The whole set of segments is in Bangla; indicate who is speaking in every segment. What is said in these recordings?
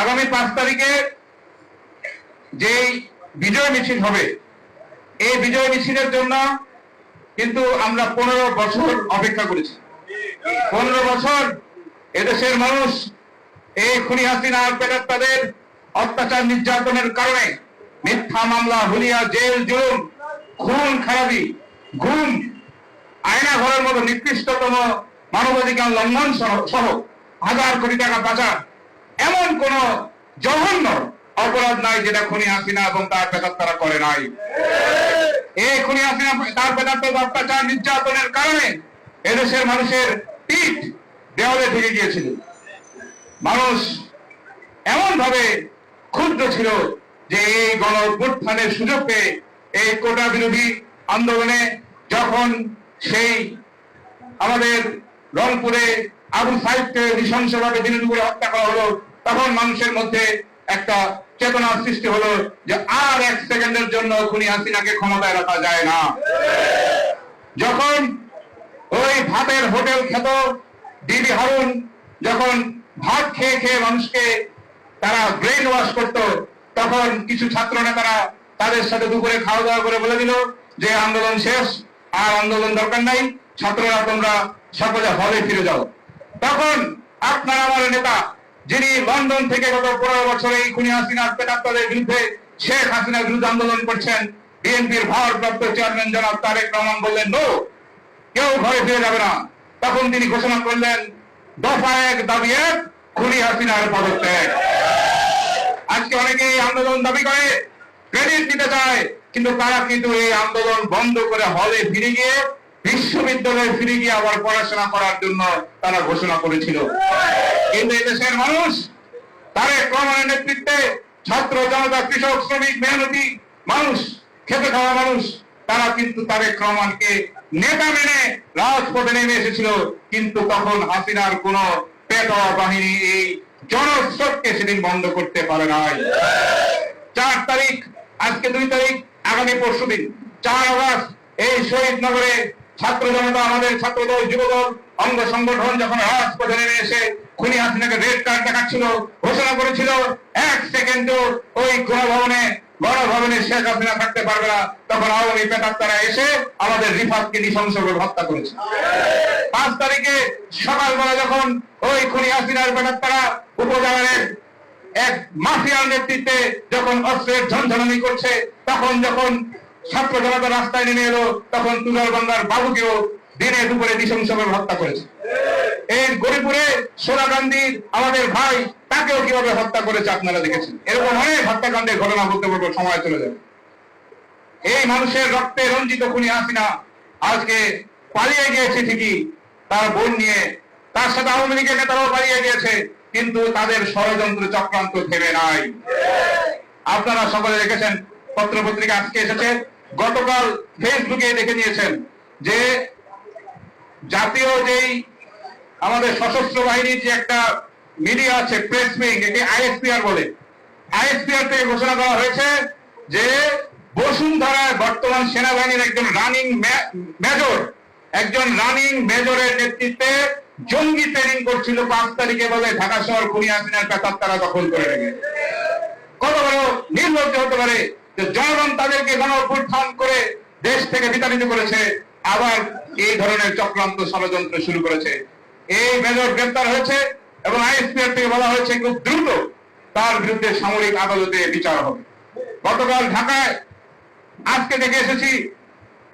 Speaker 1: আগামী 5 তারিখে যে বিজয় মিছিল হবে, এই বিজয় মিছিলের জন্য কিন্তু আমরা 15 বছর অপেক্ষা করেছি। 15 বছর এদেশের মানুষ এই খুনি হাসিনা আর প্রেতাত্মাদের অত্যাচার নির্যাতনের কারণে মিথ্যা মামলা, হুলিয়া, জেল, জুলুম, খুন খারাপি, গুম, আয়না ঘরের মতো নিকৃষ্টতম মানবাধিকার লঙ্ঘন সহ হাজার কোটি টাকা পাচার, এমন কোন জঘন্য অপরাধ নাই যেটা খুনি হাসিনা এবং তার প্রেতাত্মারা করে নাই। এই খুনি হাসিনা তার প্রেতাত্মার অত্যাচার নির্যাতনের কারণে এদেশের মানুষের পিঠ দেওয়ালে ঠেকে গিয়েছিল। মানুষ এমন ভাবে ক্ষুদ্র ছিল যে এই গণ অভ্যুত্থানের সুযোগ পেয়ে এই কোটা বিরোধী আন্দোলনে যখন সেই আমাদের রংপুরে আবু সাইদকে নৃশংসভাবে দিনে দুপুরে হত্যা করা হলো, তখন মানুষের মধ্যে একটা চেতনার সৃষ্টি হলো যে আর 1 সেকেন্ডের জন্য খুনি হাসিনাকে ক্ষমতায় রাখা যায় না। যখন ওই ভাতের হোটেল খ্যাত ডিবি হারুন যখন ভাত খেয়ে খেয়ে মানুষকে তারা ব্রেন ওয়াশ করতো, তখন কিছু ছাত্র নেতারা তাদের সাথে দুপুরে খাওয়া দাওয়া করে বলে দিল যে আন্দোলন শেষ, আর আন্দোলন দরকার নাই, ছাত্ররা তোমরা সকলে হলে ফিরে যাও। তখন আপনার আমার নেতা, যিনি লন্ডন থেকে গত 15 বছরে এই খুনি হাসিনার প্রেতাত্মাদের বিরুদ্ধে, শেখ হাসিনার বিরুদ্ধে আন্দোলন করছেন, বিএনপির ভারপ্রাপ্ত চেয়ারম্যান জনাব তারেক রহমান বললেন নো, কেউ ঘরে ফিরে যাবে না। তখন তিনি ঘোষণা করলেন দফা 1 দাবি 1, খুনি হাসিনার পদত্যাগ। আজকে অনেকে এই আন্দোলন দাবি করে, ক্রেডিট দিতে চায়, কিন্তু তারা কিন্তু এই আন্দোলন বন্ধ করে হলে ফিরে গিয়ে বিশ্ববিদ্যালয়ে ফিরে গিয়ে আবার পড়াশোনা করার জন্য তারা ঘোষণা করেছিল। কিন্তু এদেশের মানুষ তারেক রহমানের নেতৃত্বে, ছাত্র জনতা, কৃষক, শ্রমিক, মেহনতি মানুষ, খেতে খাওয়া মানুষ, তারা কিন্তু তারেক রহমানকে নেতা মেনে রাজপথে নেমে এসেছিল। কিন্তু তখন হাসিনার কোন পেটোয়া বাহিনী এই জনস্রোতকে সেদিন বন্ধ করতে পারে নাই। 4 তারিখ, আজকে 2 তারিখ, আগামী পরশুদিন 4 আগস্ট এই শহীদ নগরে ছাত্র জনতা, আমাদের ছাত্রদল, যুবদল, অঙ্গ সংগঠন যখন রাজপথে নেমে এসে খুনি হাসিনাকে রেড কার্ড দেখাচ্ছিল, ঘোষণা করেছিল 1 সেকেন্ডও ওই গণভবনে শেখ হাসিনা থাকতে পারবে না, তখন আওয়ামী প্রেতাত্মারা এসে আমাদের রিফাতকে নৃশংসভাবে হত্যা করেছে। 5 তারিখে সকালবেলা যখন ওই খুনি হাসিনার প্রেতাত্মারা উপজেলার এক মাফিয়ার নেতৃত্বে যখন অস্ত্রের ঝনঝনানি করছে, তখন যখন ছাত্র জনতা রাস্তায় নেমে এলো, তখন তুলারবাঙ্গার বাবুকেও দিনে দুপুরে নৃশংসভাবে হত্যা করেছে। এই গরিপুরে সোনা গান্ধীর আমাদের ভাই, তাকেও কিভাবে হত্যা করেছে আপনারা দেখেছেন। এরকম অনেক হত্যাকাণ্ডের ঘটনা বলতে বলতে সময় চলে যাবে। এই মানুষের রক্তে রঞ্জিত খুনি হাসিনা আজকে পালিয়ে গিয়েছে ঠিকই তার বোন নিয়ে, তার সাথে আওয়ামী লীগের নেতারাও পালিয়ে গিয়েছে, কিন্তু তাদের ষড়যন্ত্র চক্রান্ত থেমে নাই। আপনারা সকলে দেখেছেন, পত্র পত্রিকা আজকে এসেছে, গতকাল ফেসবুকে দেখে নিয়েছেন যে জাতীয় যেই আমাদের সশস্ত্র বাহিনীর যে একটা মিডিয়া আছে, প্রেস উইং, একে আইএসপিআর বলে, আইএসপিআর থেকে ঘোষণা করা হয়েছে যে বসুন্ধরায় বর্তমান সেনাবাহিনীর একজন রানিং মেজরের নেতৃত্বে জঙ্গি ট্রেনিং করছিল 5 তারিখে বলে ঢাকা শহর খুনি হাসিনার প্রেতাত্মারা দখল করে রেখে। কত বড় নির্লজ্জ হতে পারে যে জনগণ তাদেরকে গণ অভ্যুত্থান করে দেশ থেকে বিতাড়িত করেছে, আবার এই ধরনের চক্রান্ত ষড়যন্ত্র শুরু করেছে। এই মেজর গ্রেফতার হয়েছে এবং আইএসপিআর থেকে বলা হয়েছে খুব দ্রুত তার বিরুদ্ধে সামরিক আদালতে বিচার হবে। গতকাল ঢাকায় আজকে দেখে এসেছি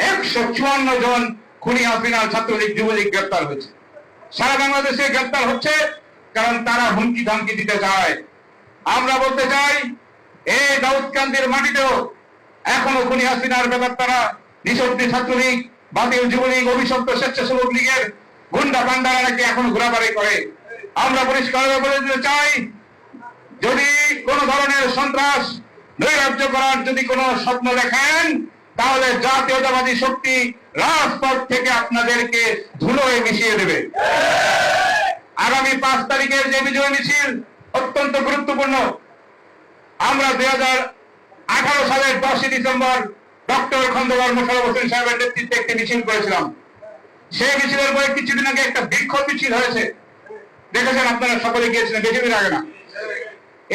Speaker 1: 154 জন খুনি হাসিনার ছাত্রলীগ, যুবলীগ গ্রেফতার হয়েছে। সারা বাংলাদেশে গ্রেফতার হচ্ছে কারণ তারা হুমকি ধামকি দিতে চায়। আমরা বলতে চাই, এই দাউদকান্দির মাটিতেও এখনো খুনি হাসিনার প্রেতাত্মারা, নিঃশক্তি ছাত্রলীগ, বাতিল যুবলীগ, অভিশপ্ত স্বেচ্ছাসেবক লীগের গুন্ডা পান্ডারা নাকি এখনো ঘোরাফেরা করে। আমরা পরিষ্কারভাবে বলে দিতে চাই, যদি কোন ধরনের সন্ত্রাস নৈরাজ্য করার যদি কোন স্বপ্ন দেখেন, তাহলে জাতীয়তাবাদী শক্তি রাজপথ থেকে আপনাদেরকে ধুলোয় মিশিয়ে দেবে। আগামী 5 তারিখের যে বিজয় মিছিল অত্যন্ত গুরুত্বপূর্ণ। আমরা 2018 সালের 10 ডিসেম্বর ডক্টর খন্দকার মোশাররফ হোসেন সাহেবের নেতৃত্বে একটি মিছিল করেছিলাম। সেই মিছিলের পরে কিছুদিন আগে একটা বিক্ষোভ মিছিল হয়েছে, দেখেছেন আপনারা, সকলে গিয়েছিলেন, বেশি দিন আগে না।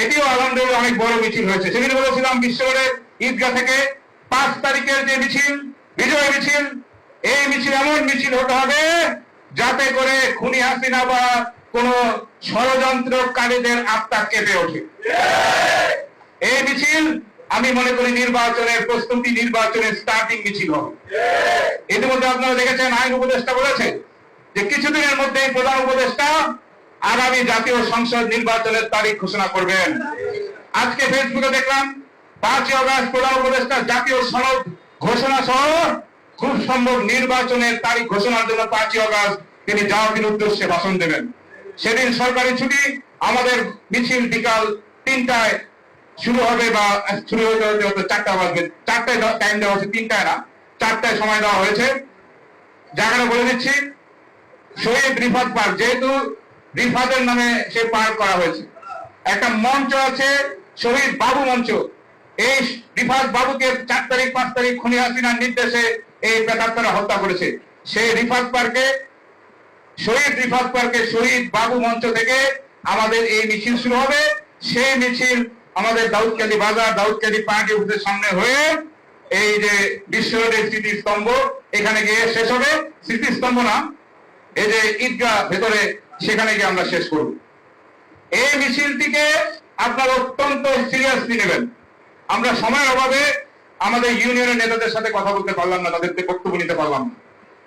Speaker 1: এটিও আলহামদুলিল্লাহ অনেক বড় মিছিল হয়েছে। সেদিন বলেছিলাম বিশ্বরোডের ঈদগাহ থেকে 5 তারিখের যে মিছিল, বিজয় মিছিল, এই মিছিল এমন মিছিল হতে হবে যাতে করে খুনি হাসিনা বা কোন ষড়যন্ত্রকারীদের আত্মা কেঁপে ওঠে। এই মিছিল আমি মনে করি নির্বাচনের প্রস্তুতি, নির্বাচনের স্টার্টিং মিছিল হবে। ইতিমধ্যে আপনারা দেখেছেন আইন উপদেষ্টা বলেছে যে কিছুদিনের মধ্যে প্রধান উপদেষ্টা আগামী জাতীয় সংসদ নির্বাচনের তারিখ ঘোষণা করবেন। আজকে ফেসবুকে দেখলাম 5 আগস্ট প্রধান উপদেষ্টা জাতীয় সনদ ঘোষণা সহ খুব সম্ভব নির্বাচনের তারিখ ঘোষণার জন্য 5 আগস্ট তিনি জাতির উদ্দেশ্যে ভাষণ দেবেন। সেদিন সরকারি ছুটি, আমাদের মিছিল বিকাল 3টায় শুরু হবে বা শুরু হতে হতে 4টা বাজবে। 4টায় টাইম দেওয়া হয়েছে, 3টায় না, 4টায় সময় দেওয়া হয়েছে। জায়গাটা বলে দিচ্ছি, শহীদ রিফাত পার্ক, যেহেতু রিফাতের নামে সে পার্ক করা হয়েছে, একটা মঞ্চ আছে শহীদ বাবু মঞ্চ। এই রিফাত বাবুকে 4 তারিখ 5 তারিখ খুনি হাসিনার নির্দেশে এই প্রেতাত্মারা হত্যা করেছে। সেই রিফাত পার্কে, শহীদ রিফাত পার্কে শহীদ বাবু মঞ্চ থেকে আমাদের এই মিছিল শুরু হবে। সেই মিছিল আমাদের দাউদকান্দি বাজার, দাউদকান্দি পার্টি অফিসের সামনে হয়ে এই যে বিশ্বরোডের স্মৃতিস্তম্ভ, এখানে গিয়ে শেষ হবে। স্মৃতিস্তম্ভ না, এই যে ঈদগাহ ভেতরে, সেখানে গিয়ে আমরা শেষ করব। এই মিছিলটিকে আপনারা অত্যন্ত সিরিয়াসলি নেবেন। আমরা সময়ের অভাবে আমাদের ইউনিয়নের নেতাদের সাথে কথা বলতে পারলাম না, তাদেরকে বক্তব্য নিতে পারলাম না।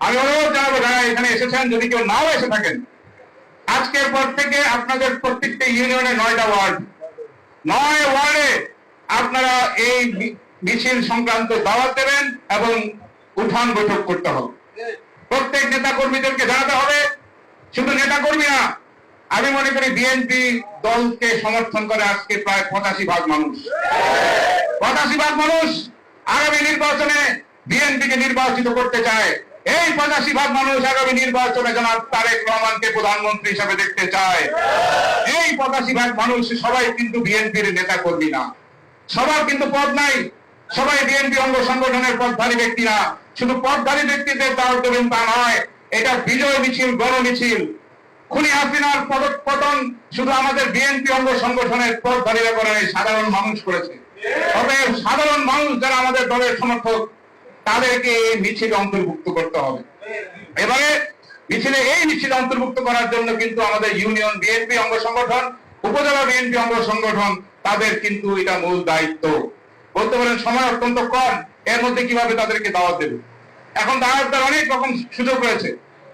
Speaker 1: আমি অনুরোধ জানাবো যারা এখানে এসেছেন, যদি কেউ নাও এসে থাকেন, আজকের পর থেকে আপনাদের প্রত্যেকটা ইউনিয়নে 9টা ওয়ার্ড, 9 ওয়ার্ডে আপনারা এই মিছিল সংক্রান্ত দাওয়াত দেবেন এবং উঠান বৈঠক করতে হবে। প্রত্যেক নেতা কর্মীদেরকে জানাতে হবে। শুধু নেতা কর্মী না, আমি মনে করি বিএনপি দলকে সমর্থন করে আজকে প্রায় 85% মানুষ। 85% মানুষ আগামী নির্বাচনে বিএনপিকে নির্বাচিত করতে চায়। এই 85% মানুষ আগামী নির্বাচনে জনাব তারেক রহমানকে প্রধানমন্ত্রী হিসেবে দেখতে চায়। এই 85% মানুষ সবাই কিন্তু বিএনপির নেতা কর্মী না, সবার কিন্তু পদ নাই, সবাই বিএনপি অঙ্গ সংগঠনের পদধারী ব্যক্তি না। শুধু পদধারী ব্যক্তিদের দাওয়াত দেবেন তা নয়, এটা বিজয় মিছিল, গণ মিছিল। খুনি হাসিনার পতন শুধু আমাদের বিএনপি অঙ্গ সংগঠনের পদধারীরা করে নাই, সাধারণ মানুষ করেছে। অতএব সাধারণ মানুষ যারা আমাদের দলের সমর্থক, তাদেরকে এই মিছিলে অন্তর্ভুক্ত করতে হবে। এবারে মিছিলে এই মিছিলে অন্তর্ভুক্ত করার জন্য কিন্তু আমাদের ইউনিয়ন বিএনপি অঙ্গ সংগঠন, উপজেলা বিএনপি অঙ্গ সংগঠন, তাদের কিন্তু এটা মূল দায়িত্ব। বলতে পারেন সময় অত্যন্ত কম, এর মধ্যে কিভাবে তাদেরকে দাওয়াত দেবে। এখন দাওয়াত দেওয়ার অনেক রকম সুযোগ রয়েছে,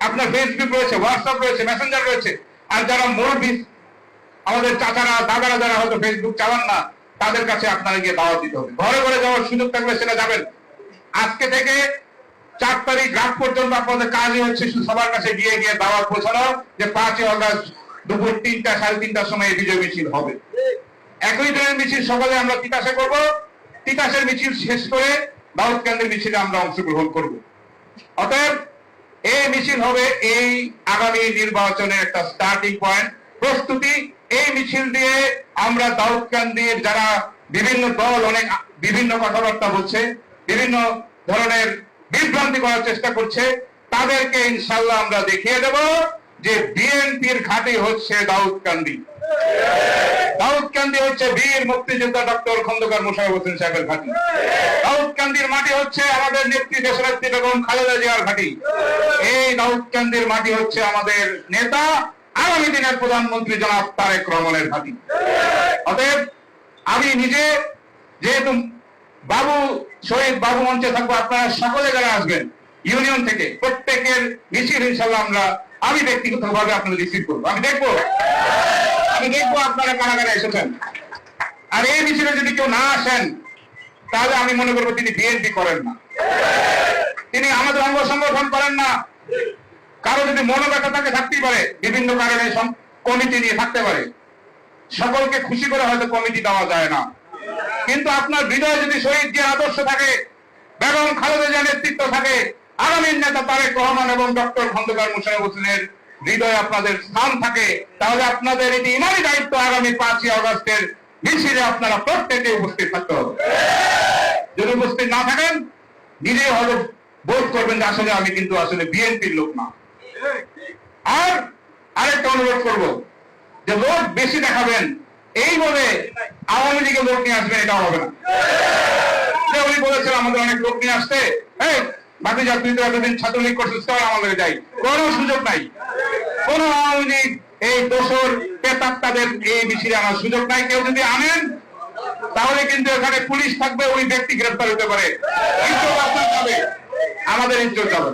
Speaker 1: আপনার ফেসবুক রয়েছে, হোয়াটসঅ্যাপ রয়েছে, মেসেঞ্জার রয়েছে। আর যারা মুরব্বী, আমাদের চাচারা দাদারা যারা হয়তো ফেসবুক চালান না, তাদের কাছে আপনারা গিয়ে দাওয়াত দিতে হবে। ঘরে ঘরে যাওয়ার সুযোগ থাকলে সেটা যাবেন। আজকে থেকে 4 তারিখ রাত পর্যন্ত আপনাদের কাজই হচ্ছে সবার কাছে গিয়ে গিয়ে দাওয়াত পৌঁছানো যে 5 আগস্ট দুপুর 3টা 3:30টার সময় বিজয় মিছিল হবে। একই দিনের মিছিল সকালে আমরা তিতাসে করব, তিতাসের মিছিল শেষ করে দাউদকান্দির মিছিলে আমরা অংশগ্রহণ করব। অতএব এই মিছিল হবে এই আগামী নির্বাচনের একটা স্টার্টিং পয়েন্ট, প্রস্তুতি। এই মিছিল দিয়ে আমরা দাউদকান্দির যারা বিভিন্ন দল অনেক বিভিন্ন কথাবার্তা বলছে, বিভিন্ন ধরনের বিভ্রান্তি করার চেষ্টা করছে, তাদেরকে ইনশাল্লাহ আমরা দেখিয়ে দেব যে বিএনপির ঘাঁটি হচ্ছে দাউদকান্দি। দাউদকান্দি হচ্ছে বীর মুক্তিযোদ্ধা ডক্টর খন্দকার মোশাররফ হোসেন সাহেবের ঘাঁটি। দাউদকান্দির মাটি হচ্ছে আমাদের নেত্রী দেশনেত্রী বেগম খালেদা জিয়ার ঘাঁটি। এই দাউদকান্দির মাটি হচ্ছে আমাদের নেতা আগামী দিনের প্রধানমন্ত্রী জনাব তারেক রহমানের ঘাঁটি। অতএব আমি নিজে যেহেতু শহীদ বাবু মঞ্চে থাকবো, আপনারা সকলে যারা আসবেন ইউনিয়ন থেকে, প্রত্যেকের মিছিল ইনশাল্লাহ আমি ব্যক্তিগতভাবে আপনাদের রিসিভ করবো। আমি দেখবো আপনারা কারা কারা এসেছেন। আর এই মিছিলে যদি কেউ না আসেন, তাহলে আমি মনে করবো তিনি বিএনপি করেন না, তিনি আমাদের অঙ্গ সংগঠন করেন না। কারো যদি মনোব্যথা থাকে, থাকতেই পারে, বিভিন্ন কারণে কমিটি নিয়ে থাকতে পারে। সকলকে খুশি করে হয়তো কমিটি দেওয়া যায় না, কিন্তু আপনার হৃদয়ে যদি শহীদ জিয়ার আদর্শ থাকে, বেগম খালেদা জিয়ার নেতৃত্ব থাকে, আগামীর নেতা তারেক রহমান এবং ডক্টর খন্দকার মোশাররফ হোসেনের হৃদয়ে আপনাদের স্থান থাকে, তাহলে আপনাদের এটি ইমানি দায়িত্ব আগামী 5 আগস্টের মিছিলে আপনারা প্রত্যেকে উপস্থিত থাকতে হবে। যদি উপস্থিত না থাকেন, নিজে হয়তো বোধ করবেন যে আসলে আমি কিন্তু আসলে বিএনপির লোক না। আর আরেকটা অনুরোধ করব যে লোক বেশি দেখাবেন, এই বলে আওয়ামী লীগের লোক নিয়ে আসবেন, এটা হবে না। উনি বলেছেন আমাদের অনেক লোক নিয়ে আসতে, এই বাকি তুই তো এতদিন ছাত্রলীগ করছিস, তাহলে আমাদের যাই, কোনো সুযোগ নাই। কোন আওয়ামী লীগ এই দোসর পেতাত্তাদের এই মিছিলে আনার সুযোগ নাই। কেউ যদি আনেন তাহলে কিন্তু এখানে পুলিশ থাকবে, ওই ব্যক্তি গ্রেফতার হতে পারে, ইজ্জত আপনার যাবে, আমাদের ইজ্জত যাবে।